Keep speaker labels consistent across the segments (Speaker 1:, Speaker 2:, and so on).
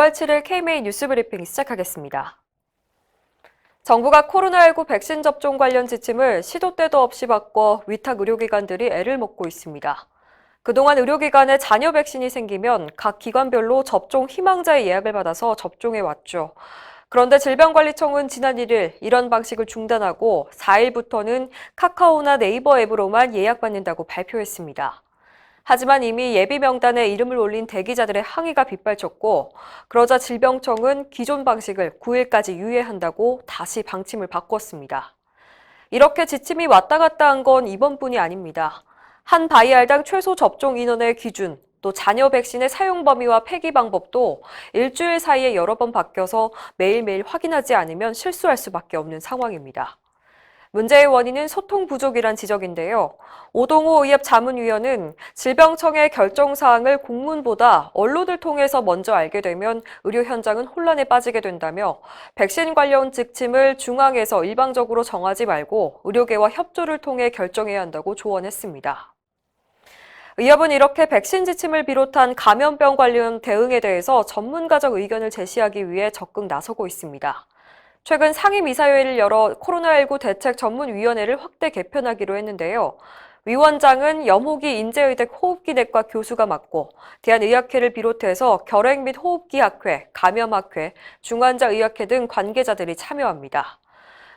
Speaker 1: 5월 7일 KMA 뉴스 브리핑 시작하겠습니다. 정부가 코로나19 백신 접종 관련 지침을 시도 때도 없이 바꿔 위탁 의료기관들이 애를 먹고 있습니다. 그동안 의료기관에 잔여 백신이 생기면 각 기관별로 접종 희망자의 예약을 받아서 접종해왔죠. 그런데 질병관리청은 지난 1일 이런 방식을 중단하고 4일부터는 카카오나 네이버 앱으로만 예약받는다고 발표했습니다. 하지만 이미 예비 명단에 이름을 올린 대기자들의 항의가 빗발쳤고, 그러자 질병청은 기존 방식을 9일까지 유예한다고 다시 방침을 바꿨습니다. 이렇게 지침이 왔다 갔다 한 건 이번뿐이 아닙니다. 한 바이알당 최소 접종 인원의 기준, 또 잔여 백신의 사용 범위와 폐기 방법도 일주일 사이에 여러 번 바뀌어서 매일매일 확인하지 않으면 실수할 수밖에 없는 상황입니다. 문제의 원인은 소통 부족이란 지적인데요. 오동호 의협 자문위원은 질병청의 결정사항을 공문보다 언론을 통해서 먼저 알게 되면 의료 현장은 혼란에 빠지게 된다며 백신 관련 지침을 중앙에서 일방적으로 정하지 말고 의료계와 협조를 통해 결정해야 한다고 조언했습니다. 의협은 이렇게 백신 지침을 비롯한 감염병 관련 대응에 대해서 전문가적 의견을 제시하기 위해 적극 나서고 있습니다. 최근 상임이사회를 열어 코로나19 대책 전문위원회를 확대 개편하기로 했는데요. 위원장은 염호기 인제의대 호흡기내과 교수가 맡고 대한의학회를 비롯해서 결핵 및 호흡기학회, 감염학회, 중환자의학회 등 관계자들이 참여합니다.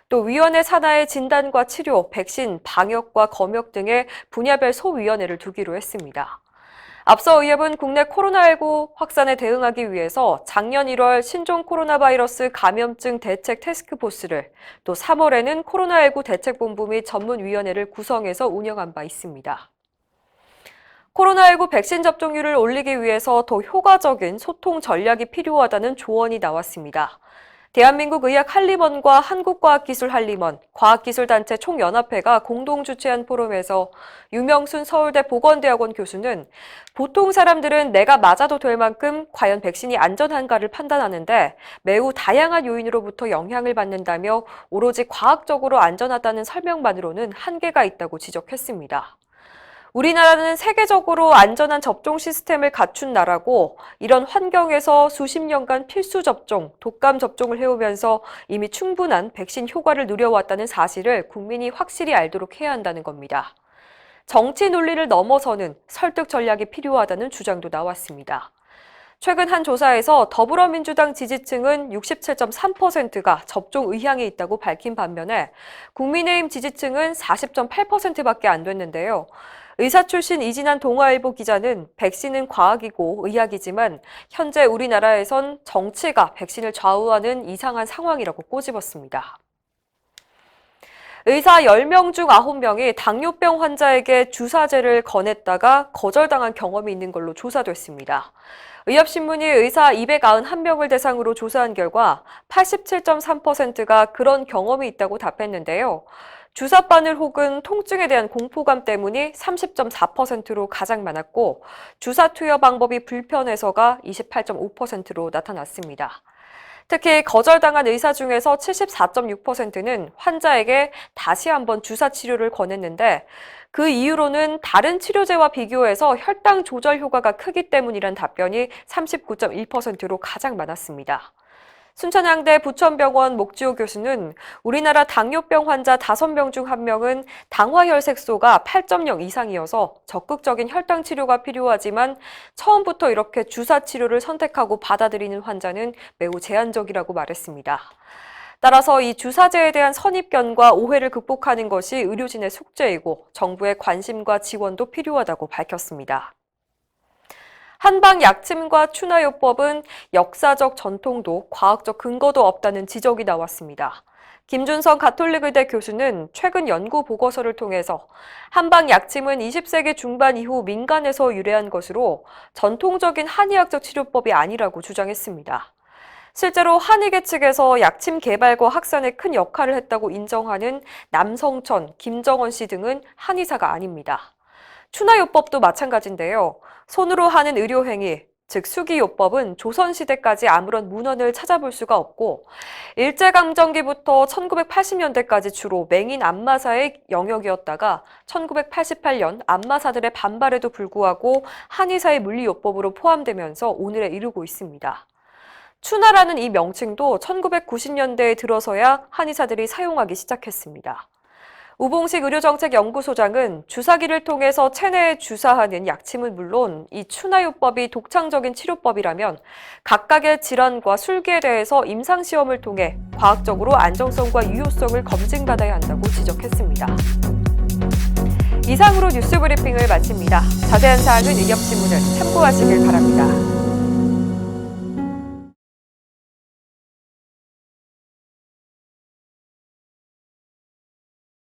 Speaker 1: 또 위원회 산하의 진단과 치료, 백신, 방역과 검역 등의 분야별 소위원회를 두기로 했습니다. 앞서 의협은 국내 코로나19 확산에 대응하기 위해서 작년 1월 신종 코로나 바이러스 감염증 대책 태스크포스를, 또 3월에는 코로나19 대책본부 및 전문위원회를 구성해서 운영한 바 있습니다. 코로나19 백신 접종률을 올리기 위해서 더 효과적인 소통 전략이 필요하다는 조언이 나왔습니다. 대한민국 의학한림원과 한국과학기술한림원, 과학기술단체 총연합회가 공동 주최한 포럼에서 유명순 서울대 보건대학원 교수는 보통 사람들은 내가 맞아도 될 만큼 과연 백신이 안전한가를 판단하는데 매우 다양한 요인으로부터 영향을 받는다며 오로지 과학적으로 안전하다는 설명만으로는 한계가 있다고 지적했습니다. 우리나라는 세계적으로 안전한 접종 시스템을 갖춘 나라고 이런 환경에서 수십 년간 필수 접종, 독감 접종을 해오면서 이미 충분한 백신 효과를 누려왔다는 사실을 국민이 확실히 알도록 해야 한다는 겁니다. 정치 논리를 넘어서는 설득 전략이 필요하다는 주장도 나왔습니다. 최근 한 조사에서 더불어민주당 지지층은 67.3%가 접종 의향이 있다고 밝힌 반면에 국민의힘 지지층은 40.8%밖에 안 됐는데요. 의사 출신 이진한 동아일보 기자는 백신은 과학이고 의학이지만 현재 우리나라에선 정치가 백신을 좌우하는 이상한 상황이라고 꼬집었습니다. 의사 10명 중 9명이 당뇨병 환자에게 주사제를 권했다가 거절당한 경험이 있는 걸로 조사됐습니다. 의협신문이 의사 291명을 대상으로 조사한 결과 87.3%가 그런 경험이 있다고 답했는데요. 주사바늘 혹은 통증에 대한 공포감 때문이 30.4%로 가장 많았고 주사 투여 방법이 불편해서가 28.5%로 나타났습니다. 특히 거절당한 의사 중에서 74.6%는 환자에게 다시 한번 주사 치료를 권했는데 그 이유로는 다른 치료제와 비교해서 혈당 조절 효과가 크기 때문이란 답변이 39.1%로 가장 많았습니다. 순천향대 부천병원 목지호 교수는 우리나라 당뇨병 환자 5명 중 1명은 당화혈색소가 8.0 이상이어서 적극적인 혈당 치료가 필요하지만 처음부터 이렇게 주사 치료를 선택하고 받아들이는 환자는 매우 제한적이라고 말했습니다. 따라서 이 주사제에 대한 선입견과 오해를 극복하는 것이 의료진의 숙제이고 정부의 관심과 지원도 필요하다고 밝혔습니다. 한방 약침과 추나요법은 역사적 전통도 과학적 근거도 없다는 지적이 나왔습니다. 김준성 가톨릭의대 교수는 최근 연구 보고서를 통해서 한방 약침은 20세기 중반 이후 민간에서 유래한 것으로 전통적인 한의학적 치료법이 아니라고 주장했습니다. 실제로 한의계 측에서 약침 개발과 확산에 큰 역할을 했다고 인정하는 남성천, 김정원 씨 등은 한의사가 아닙니다. 추나요법도 마찬가지인데요. 손으로 하는 의료행위, 즉 수기요법은 조선시대까지 아무런 문헌을 찾아볼 수가 없고 일제강점기부터 1980년대까지 주로 맹인 안마사의 영역이었다가 1988년 안마사들의 반발에도 불구하고 한의사의 물리요법으로 포함되면서 오늘에 이르고 있습니다. 추나라는 이 명칭도 1990년대에 들어서야 한의사들이 사용하기 시작했습니다. 우봉식 의료정책연구소장은 주사기를 통해서 체내에 주사하는 약침은 물론 이 추나요법이 독창적인 치료법이라면 각각의 질환과 술기에 대해서 임상시험을 통해 과학적으로 안정성과 유효성을 검증받아야 한다고 지적했습니다. 이상으로 뉴스브리핑을 마칩니다. 자세한 사항은 일경신문을 참고하시길 바랍니다.